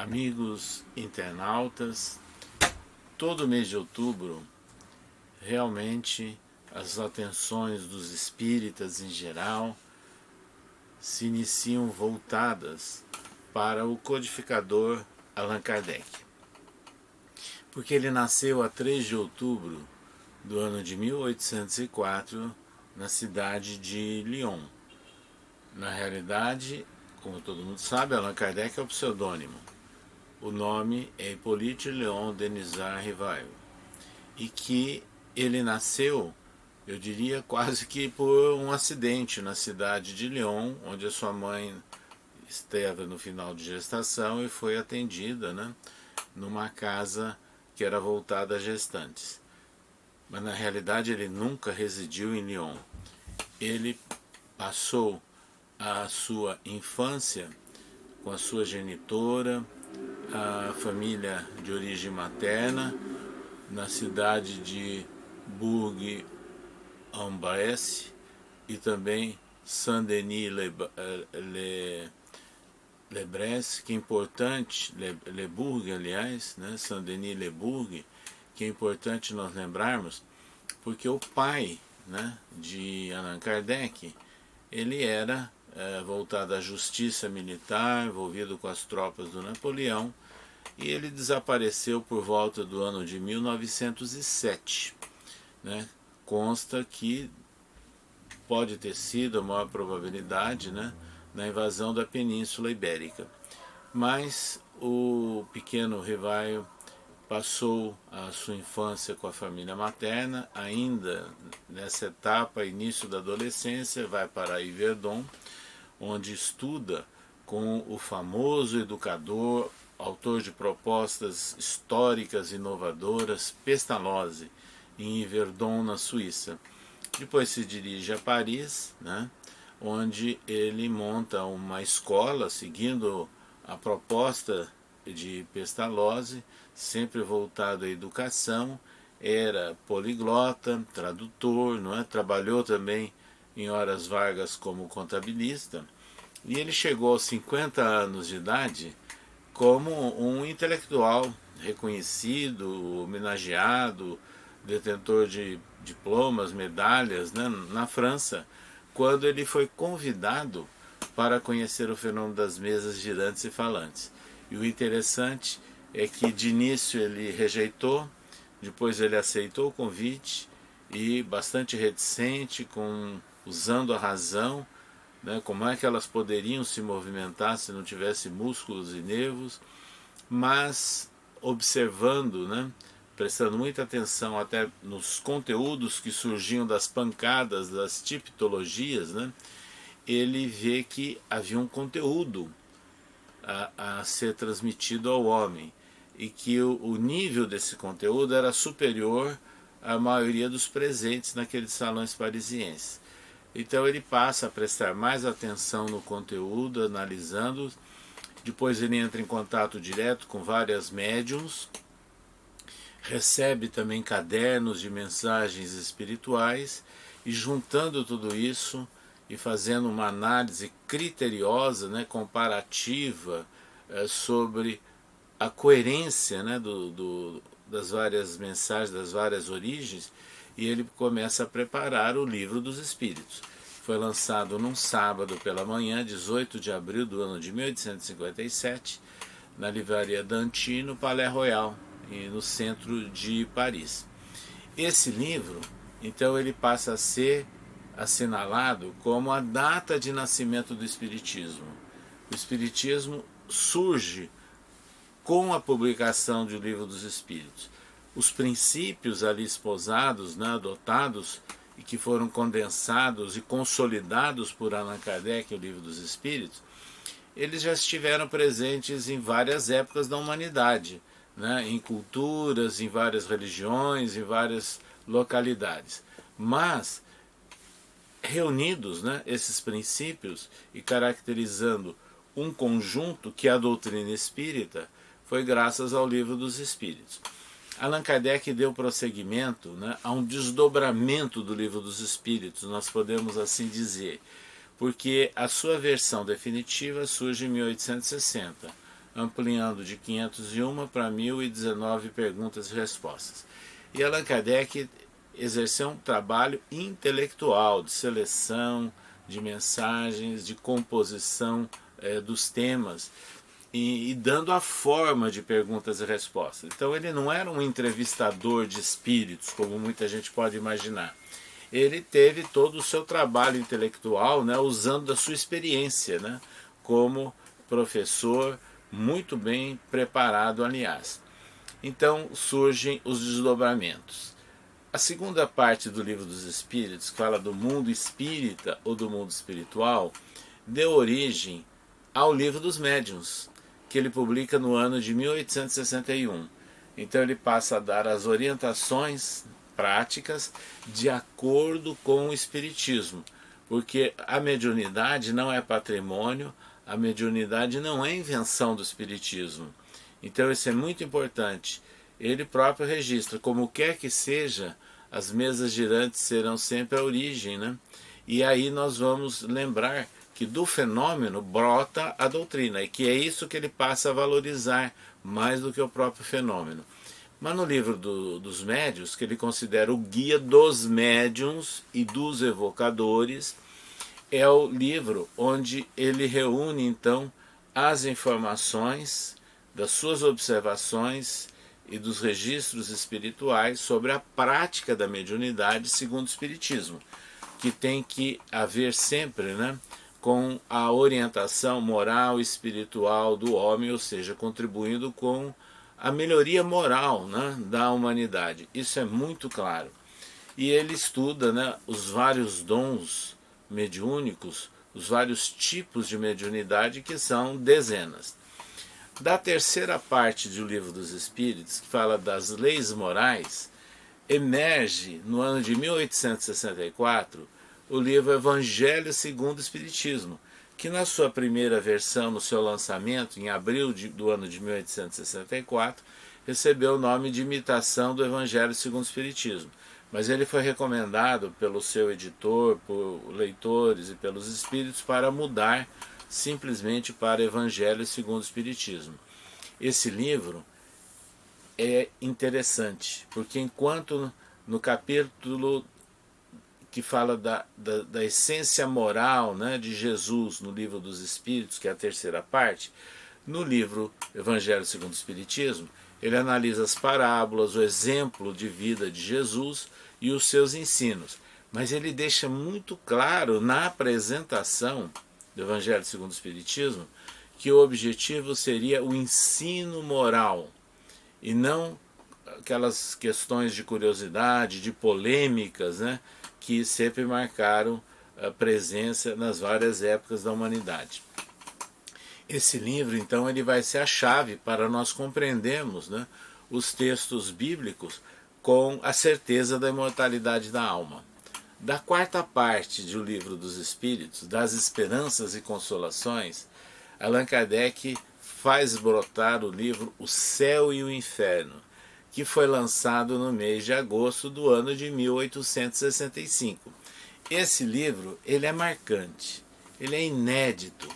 Amigos internautas, todo mês de outubro, realmente as atenções dos espíritas em geral se iniciam voltadas para o codificador Allan Kardec. Porque ele nasceu a 3 de outubro do ano de 1804 na cidade de Lyon. Na realidade, como todo mundo sabe, Allan Kardec é o pseudônimo. O nome é Hippolyte Léon Denisard Rivail. E que ele nasceu, eu diria, quase que por um acidente na cidade de Lyon, onde a sua mãe esteve no final de gestação e foi atendida, numa casa que era voltada a gestantes. Mas na realidade ele nunca residiu em Lyon. Ele passou a sua infância com a sua genitora, a família de origem materna, na cidade de Bourg-en-Bresse e também Saint-Denis-le-Bresse, que é importante, Le Bourg, aliás, Saint-Denis-le-Bourg, que é importante nós lembrarmos, porque o pai de Allan Kardec, ele era voltado à justiça militar, envolvido com as tropas do Napoleão, e ele desapareceu por volta do ano de 1907. Consta que pode ter sido a maior probabilidade na invasão da Península Ibérica. Mas o pequeno Rivail passou a sua infância com a família materna, ainda nessa etapa, início da adolescência, vai para Yverdon, onde estuda com o famoso educador, autor de propostas históricas inovadoras, Pestalozzi, em Yverdon, na Suíça. Depois se dirige a Paris, onde ele monta uma escola, seguindo a proposta de Pestalozzi, sempre voltado à educação, era poliglota, tradutor, trabalhou também em horas vagas como contabilista, e ele chegou aos 50 anos de idade como um intelectual reconhecido, homenageado, detentor de diplomas, medalhas, na França, quando ele foi convidado para conhecer o fenômeno das mesas girantes e falantes. E o interessante é que de início ele rejeitou, depois ele aceitou o convite e bastante reticente, usando a razão, como é que elas poderiam se movimentar se não tivesse músculos e nervos, mas observando, prestando muita atenção até nos conteúdos que surgiam das pancadas, das tipologias, ele vê que havia um conteúdo a ser transmitido ao homem e que o nível desse conteúdo era superior à maioria dos presentes naqueles salões parisienses. Então ele passa a prestar mais atenção no conteúdo, analisando. Depois ele entra em contato direto com várias médiums, recebe também cadernos de mensagens espirituais, e juntando tudo isso e fazendo uma análise criteriosa, comparativa, sobre a coerência das várias mensagens, das várias origens, e ele começa a preparar o Livro dos Espíritos. Foi lançado num sábado pela manhã, 18 de abril do ano de 1857, na livraria Danty, no Palais Royal, no centro de Paris. Esse livro, então, ele passa a ser assinalado como a data de nascimento do Espiritismo. O Espiritismo surge com a publicação do Livro dos Espíritos. Os princípios ali esposados, adotados, e que foram condensados e consolidados por Allan Kardec, o Livro dos Espíritos, eles já estiveram presentes em várias épocas da humanidade, em culturas, em várias religiões, em várias localidades. Mas, reunidos esses princípios e caracterizando um conjunto que é a doutrina espírita, foi graças ao Livro dos Espíritos. Allan Kardec deu prosseguimento a um desdobramento do Livro dos Espíritos, nós podemos assim dizer, porque a sua versão definitiva surge em 1860, ampliando de 501 para 1019 perguntas e respostas. E Allan Kardec exerceu um trabalho intelectual de seleção de mensagens, de composição dos temas e dando a forma de perguntas e respostas. Então ele não era um entrevistador de espíritos, como muita gente pode imaginar. Ele teve todo o seu trabalho intelectual, né, usando da sua experiência, né, como professor, muito bem preparado, aliás. Então surgem os desdobramentos. A segunda parte do Livro dos Espíritos, que fala do mundo espírita ou do mundo espiritual, deu origem ao Livro dos Médiuns, que ele publica no ano de 1861. Então ele passa a dar as orientações práticas de acordo com o Espiritismo, porque a mediunidade não é patrimônio, a mediunidade não é invenção do Espiritismo. Então isso é muito importante. Ele próprio registra, como quer que seja, as mesas girantes serão sempre a origem, né? E aí nós vamos lembrar que do fenômeno brota a doutrina, e que é isso que ele passa a valorizar mais do que o próprio fenômeno. Mas no livro dos médiuns, que ele considera o guia dos médiuns e dos evocadores, é o livro onde ele reúne então as informações das suas observações e dos registros espirituais sobre a prática da mediunidade segundo o Espiritismo, que tem que haver sempre, né, com a orientação moral e espiritual do homem, ou seja, contribuindo com a melhoria moral, né, da humanidade. Isso é muito claro. E ele estuda, né, os vários dons mediúnicos, os vários tipos de mediunidade, que são dezenas. Da terceira parte do Livro dos Espíritos, que fala das leis morais, emerge no ano de 1864 o livro Evangelho segundo o Espiritismo, que na sua primeira versão, no seu lançamento, em abril do ano de 1864, recebeu o nome de Imitação do Evangelho segundo o Espiritismo. Mas ele foi recomendado pelo seu editor, por leitores e pelos espíritos para mudar simplesmente para Evangelho segundo o Espiritismo. Esse livro é interessante, porque enquanto no capítulo que fala da essência moral, né, de Jesus no Livro dos Espíritos, que é a terceira parte, no livro Evangelho segundo o Espiritismo, ele analisa as parábolas, o exemplo de vida de Jesus e os seus ensinos. Mas ele deixa muito claro na apresentação do Evangelho segundo o Espiritismo que o objetivo seria o ensino moral e não aquelas questões de curiosidade, de polêmicas, né, que sempre marcaram a presença nas várias épocas da humanidade. Esse livro, então, ele vai ser a chave para nós compreendermos, né, os textos bíblicos com a certeza da imortalidade da alma. Da quarta parte do Livro dos Espíritos, das Esperanças e Consolações, Allan Kardec faz brotar o livro O Céu e o Inferno, que foi lançado no mês de agosto do ano de 1865. Esse livro, ele é marcante, ele é inédito,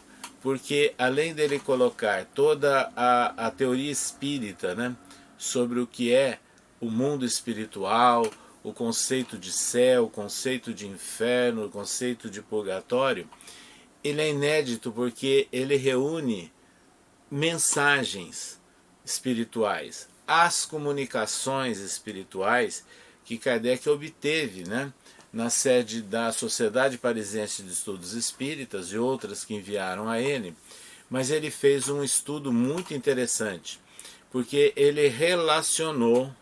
porque além dele colocar toda a teoria espírita, né, sobre o que é o mundo espiritual, o conceito de céu, o conceito de inferno, o conceito de purgatório, ele é inédito porque ele reúne mensagens espirituais, as comunicações espirituais que Kardec obteve, né, na sede da Sociedade Parisiense de Estudos Espíritas e outras que enviaram a ele, mas ele fez um estudo muito interessante, porque ele relacionou,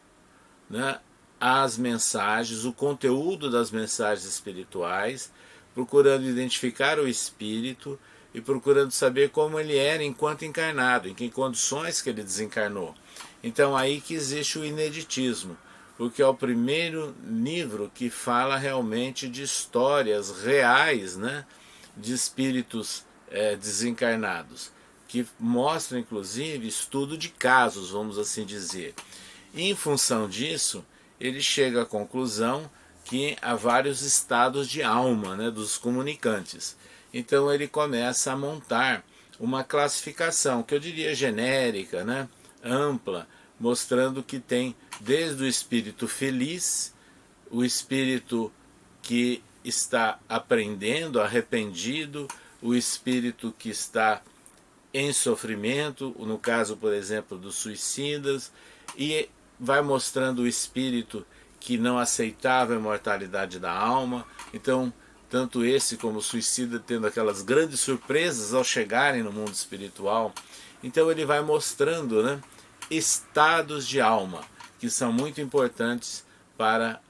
né, as mensagens, o conteúdo das mensagens espirituais, procurando identificar o espírito e procurando saber como ele era enquanto encarnado, em que condições que ele desencarnou. Então aí que existe o ineditismo, porque é o primeiro livro que fala realmente de histórias reais, né, de espíritos desencarnados, que mostra inclusive estudo de casos, vamos assim dizer. E em função disso, ele chega à conclusão que há vários estados de alma, né, dos comunicantes. Então ele começa a montar uma classificação, que eu diria genérica, né, ampla, mostrando que tem desde o espírito feliz, o espírito que está aprendendo, arrependido, o espírito que está em sofrimento, no caso, por exemplo, dos suicidas, e vai mostrando o espírito que não aceitava a imortalidade da alma. Então, tanto esse como o suicida tendo aquelas grandes surpresas ao chegarem no mundo espiritual. Então ele vai mostrando, né, estados de alma que são muito importantes para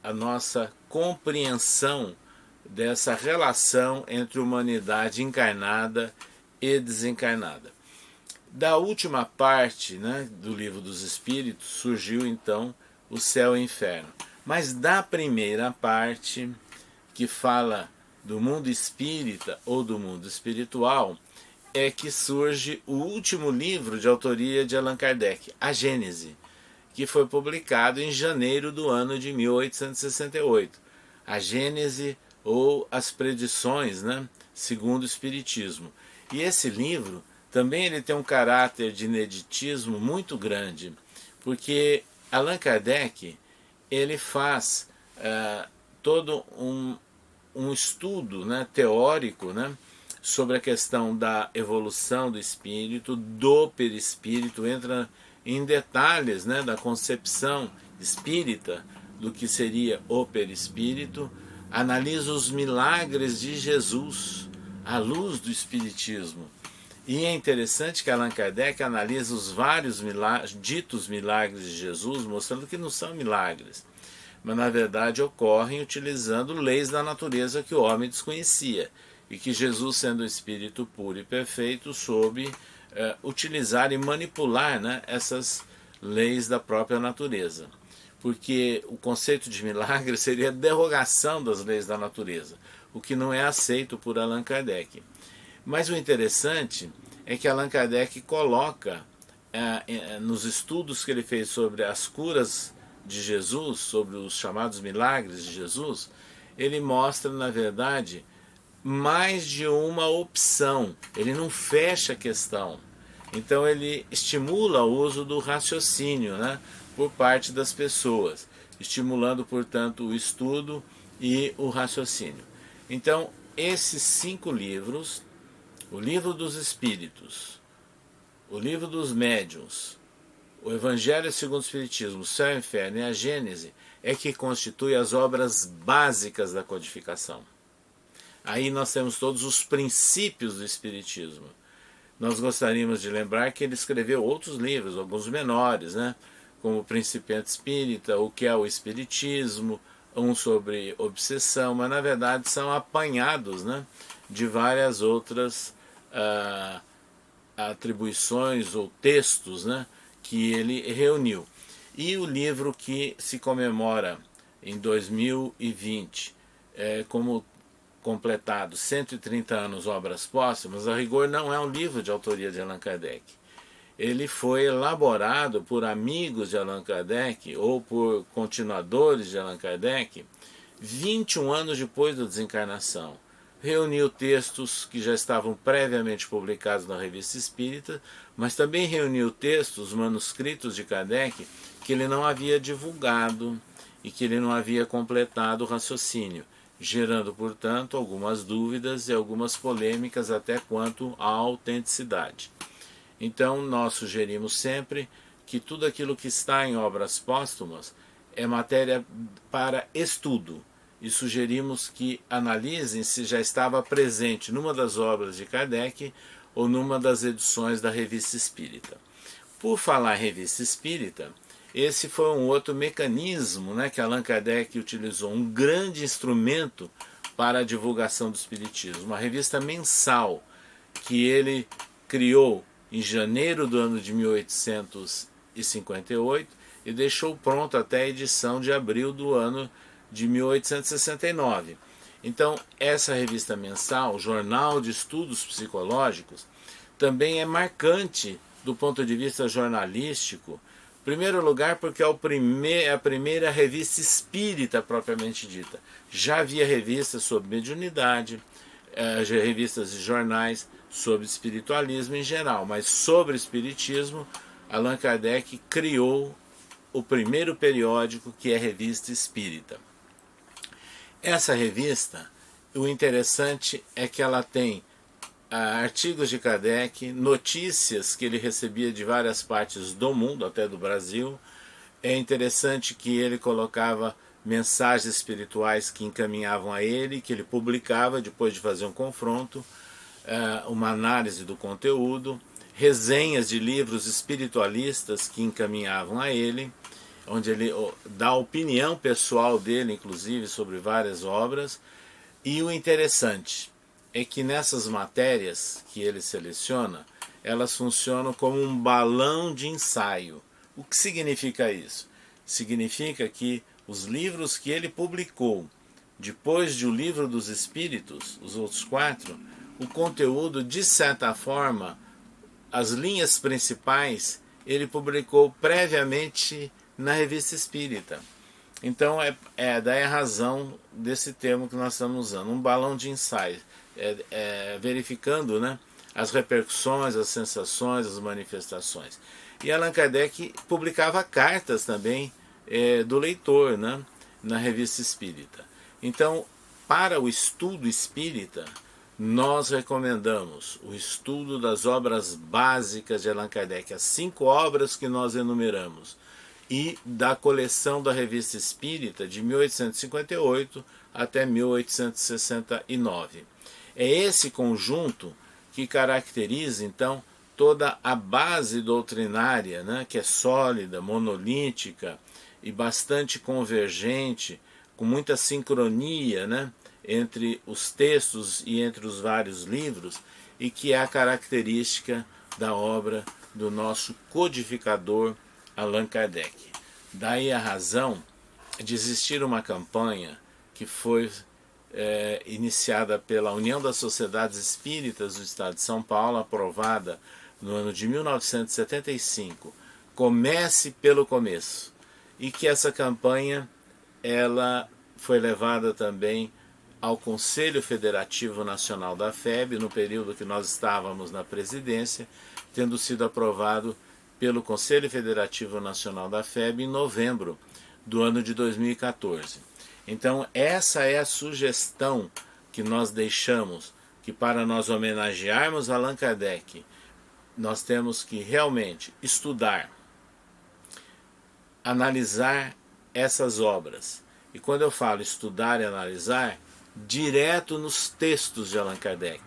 a nossa compreensão dessa relação entre humanidade encarnada e desencarnada. Da última parte, né, do Livro dos Espíritos surgiu então o céu e o inferno. Mas da primeira parte, que fala do mundo espírita ou do mundo espiritual, é que surge o último livro de autoria de Allan Kardec, A Gênese, que foi publicado em janeiro do ano de 1868. A Gênese, ou As Predições, né, segundo o Espiritismo. E esse livro também ele tem um caráter de ineditismo muito grande, porque Allan Kardec ele faz todo um estudo, né, teórico, né, sobre a questão da evolução do espírito, do perispírito, entra em detalhes, né, da concepção espírita do que seria o perispírito, analisa os milagres de Jesus à luz do Espiritismo. E é interessante que Allan Kardec analisa os vários ditos milagres de Jesus, mostrando que não são milagres, mas na verdade ocorrem utilizando leis da natureza que o homem desconhecia, e que Jesus, sendo um espírito puro e perfeito, soube utilizar e manipular, né, essas leis da própria natureza. Porque o conceito de milagre seria a derrogação das leis da natureza, o que não é aceito por Allan Kardec. Mas o interessante é que Allan Kardec coloca nos estudos que ele fez sobre as curas de Jesus, sobre os chamados milagres de Jesus, ele mostra, na verdade, mais de uma opção. Ele não fecha a questão. Então ele estimula o uso do raciocínio, né, por parte das pessoas, estimulando, portanto, o estudo e o raciocínio. Então, esses 5 livros, o Livro dos Espíritos, o Livro dos Médiuns, o Evangelho segundo o Espiritismo, o Céu e o Inferno e a Gênese, é que constitui as obras básicas da codificação. Aí nós temos todos os princípios do Espiritismo. Nós gostaríamos de lembrar que ele escreveu outros livros, alguns menores, né, como o Principiante Espírita, o que é o Espiritismo, um sobre obsessão, mas na verdade são apanhados, né, de várias outras atribuições ou textos, né, que ele reuniu. E o livro que se comemora em 2020 como completado 130 anos obras póstumas, a rigor não é um livro de autoria de Allan Kardec. Ele foi elaborado por amigos de Allan Kardec ou por continuadores de Allan Kardec 21 anos depois da desencarnação. Reuniu textos que já estavam previamente publicados na Revista Espírita, mas também reuniu textos, manuscritos de Kardec, que ele não havia divulgado e que ele não havia completado o raciocínio, gerando, portanto, algumas dúvidas e algumas polêmicas até quanto à autenticidade. Então, nós sugerimos sempre que tudo aquilo que está em obras póstumas é matéria para estudo, e sugerimos que analisem se já estava presente numa das obras de Kardec ou numa das edições da Revista Espírita. Por falar em Revista Espírita, esse foi um outro mecanismo, né, que Allan Kardec utilizou, um grande instrumento para a divulgação do Espiritismo, uma revista mensal que ele criou em janeiro do ano de 1858 e deixou pronto até a edição de abril do ano de 1869. Então, essa revista mensal, Jornal de Estudos Psicológicos, também é marcante do ponto de vista jornalístico. Em primeiro lugar, porque é a primeira revista espírita propriamente dita. Já havia revistas sobre mediunidade, revistas e jornais sobre espiritualismo em geral, mas sobre espiritismo, Allan Kardec criou o primeiro periódico, que é a Revista Espírita. Essa revista, o interessante é que ela tem artigos de Kardec, notícias que ele recebia de várias partes do mundo, até do Brasil. É interessante que ele colocava mensagens espirituais que encaminhavam a ele, que ele publicava depois de fazer um confronto, uma análise do conteúdo, resenhas de livros espiritualistas que encaminhavam a ele, onde ele dá a opinião pessoal dele, inclusive, sobre várias obras. E o interessante é que nessas matérias que ele seleciona, elas funcionam como um balão de ensaio. O que significa isso? Significa que os livros que ele publicou depois de O Livro dos Espíritos, os outros 4, o conteúdo, de certa forma, as linhas principais, ele publicou previamente na Revista Espírita. Então daí a razão desse termo que nós estamos usando, um balão de ensaio, verificando, né, as repercussões, as sensações, as manifestações. E Allan Kardec publicava cartas também do leitor, né, na Revista Espírita. Então, para o estudo espírita, nós recomendamos o estudo das obras básicas de Allan Kardec, as 5 obras que nós enumeramos, e da coleção da Revista Espírita de 1858 até 1869. É esse conjunto que caracteriza, então, toda a base doutrinária, né, que é sólida, monolítica e bastante convergente, com muita sincronia, né, entre os textos e entre os vários livros, e que é a característica da obra do nosso codificador Allan Kardec. Daí a razão de existir uma campanha que foi iniciada pela União das Sociedades Espíritas do Estado de São Paulo, aprovada no ano de 1975, Comece pelo Começo, e que essa campanha ela foi levada também ao Conselho Federativo Nacional da FEB, no período que nós estávamos na presidência, tendo sido aprovado pelo Conselho Federativo Nacional da FEB em novembro do ano de 2014. Então essa é a sugestão que nós deixamos, que para nós homenagearmos Allan Kardec, nós temos que realmente estudar, analisar essas obras. E quando eu falo estudar e analisar, direto nos textos de Allan Kardec,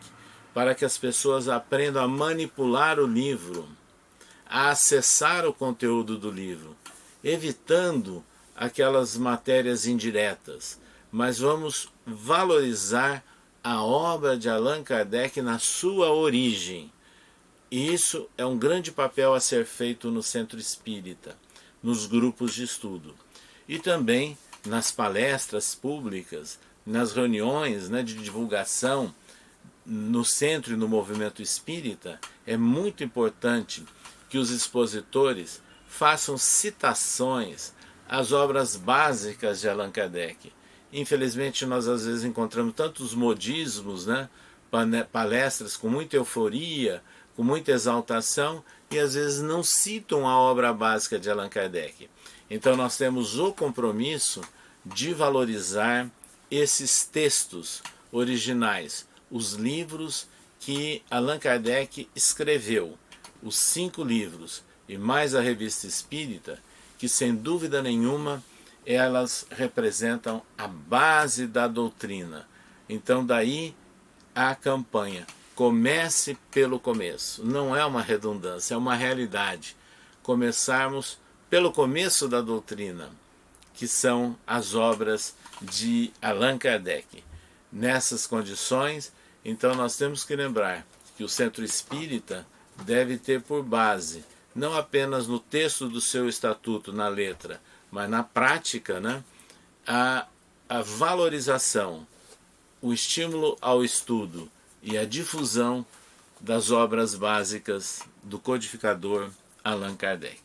para que as pessoas aprendam a manipular o livro, a acessar o conteúdo do livro, evitando aquelas matérias indiretas, mas vamos valorizar a obra de Allan Kardec na sua origem. E isso é um grande papel a ser feito no Centro Espírita, nos grupos de estudo. E também nas palestras públicas, nas reuniões, né, de divulgação no Centro e no Movimento Espírita, é muito importante que os expositores façam citações às obras básicas de Allan Kardec. Infelizmente nós às vezes encontramos tantos modismos, né, palestras com muita euforia, com muita exaltação, e às vezes não citam a obra básica de Allan Kardec. Então nós temos o compromisso de valorizar esses textos originais, os livros que Allan Kardec escreveu, os 5 livros, e mais a Revista Espírita, que sem dúvida nenhuma elas representam a base da doutrina. Então daí a campanha, comece pelo começo. Não é uma redundância, é uma realidade. Começarmos pelo começo da doutrina, que são as obras de Allan Kardec. Nessas condições, então nós temos que lembrar que o Centro Espírita deve ter por base, não apenas no texto do seu estatuto, na letra, mas na prática, né, a valorização, o estímulo ao estudo e a difusão das obras básicas do codificador Allan Kardec.